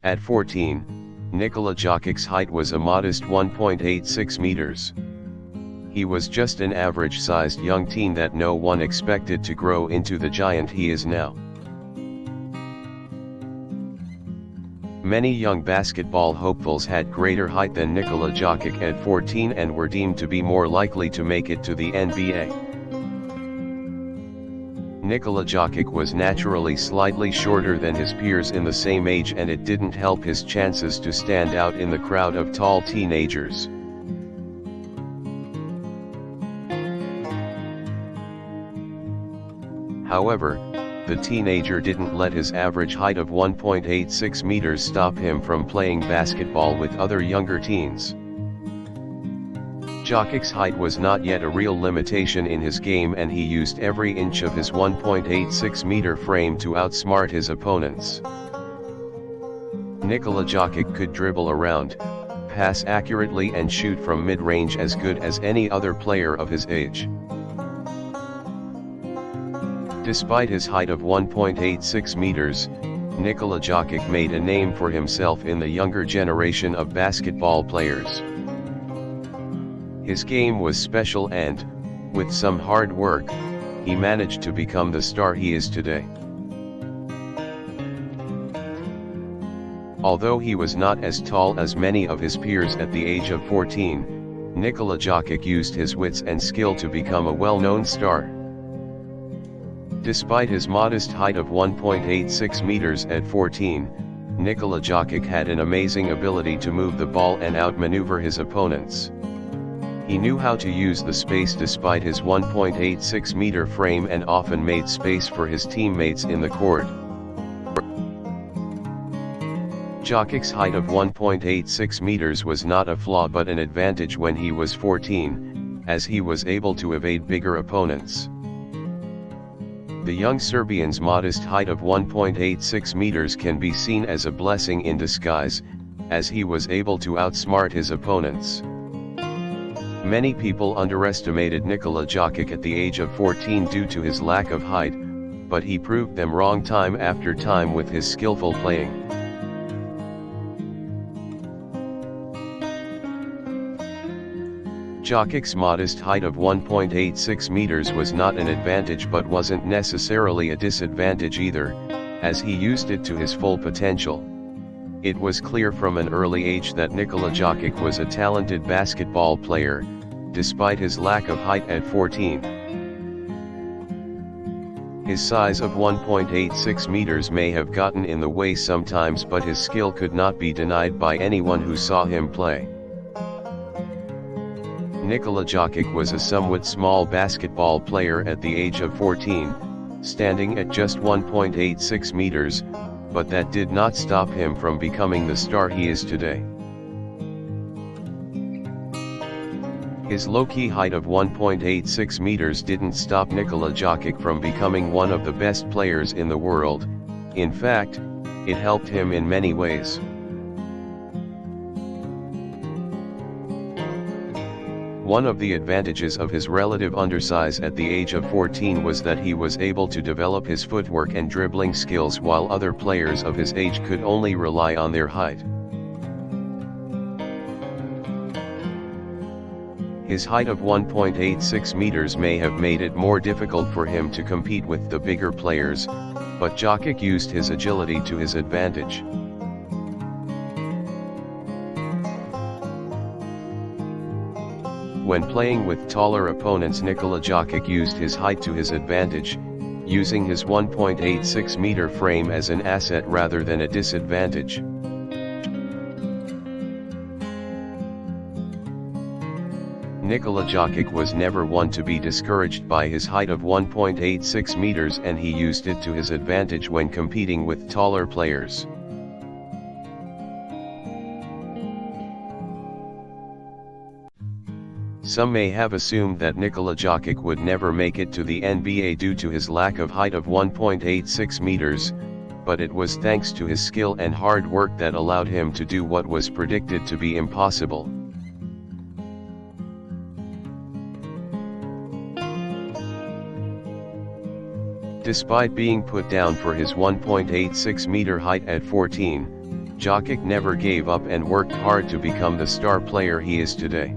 At 14, Nikola Jokic's height was a modest 1.86 meters. He was just an average-sized young teen that no one expected to grow into the giant he is now. Many young basketball hopefuls had greater height than Nikola Jokic at 14 and were deemed to be more likely to make it to the NBA. Nikola Jokic was naturally slightly shorter than his peers in the same age, and it didn't help his chances to stand out in the crowd of tall teenagers. However, the teenager didn't let his average height of 1.86 meters stop him from playing basketball with other younger teens. Jokic's height was not yet a real limitation in his game, and he used every inch of his 1.86 meter frame to outsmart his opponents. Nikola Jokic could dribble around, pass accurately and shoot from mid-range as good as any other player of his age. Despite his height of 1.86 meters, Nikola Jokic made a name for himself in the younger generation of basketball players. His game was special and, with some hard work, he managed to become the star he is today. Although he was not as tall as many of his peers at the age of 14, Nikola Jokic used his wits and skill to become a well-known star. Despite his modest height of 1.86 meters at 14, Nikola Jokic had an amazing ability to move the ball and outmaneuver his opponents. He knew how to use the space despite his 1.86 meter frame and often made space for his teammates in the court. Jokic's height of 1.86 meters was not a flaw but an advantage when he was 14, as he was able to evade bigger opponents. The young Serbian's modest height of 1.86 meters can be seen as a blessing in disguise, as he was able to outsmart his opponents. Many people underestimated Nikola Jokic at the age of 14 due to his lack of height, but he proved them wrong time after time with his skillful playing. Jokic's modest height of 1.86 meters was not an advantage but wasn't necessarily a disadvantage either, as he used it to his full potential. It was clear from an early age that Nikola Jokic was a talented basketball player, despite his lack of height at 14. His size of 1.86 meters may have gotten in the way sometimes, but his skill could not be denied by anyone who saw him play. Nikola Jokic was a somewhat small basketball player at the age of 14, standing at just 1.86 meters, but that did not stop him from becoming the star he is today. His low-key height of 1.86 meters didn't stop Nikola Jokic from becoming one of the best players in the world. In fact, it helped him in many ways. One of the advantages of his relative undersize at the age of 14 was that he was able to develop his footwork and dribbling skills while other players of his age could only rely on their height. His height of 1.86 meters may have made it more difficult for him to compete with the bigger players, but Jokic used his agility to his advantage. When playing with taller opponents, Nikola Jokic used his height to his advantage, using his 1.86 meter frame as an asset rather than a disadvantage. Nikola Jokic was never one to be discouraged by his height of 1.86 meters, and he used it to his advantage when competing with taller players. Some may have assumed that Nikola Jokic would never make it to the NBA due to his lack of height of 1.86 meters, but it was thanks to his skill and hard work that allowed him to do what was predicted to be impossible. Despite being put down for his 1.86 meter height at 14, Jokic never gave up and worked hard to become the star player he is today.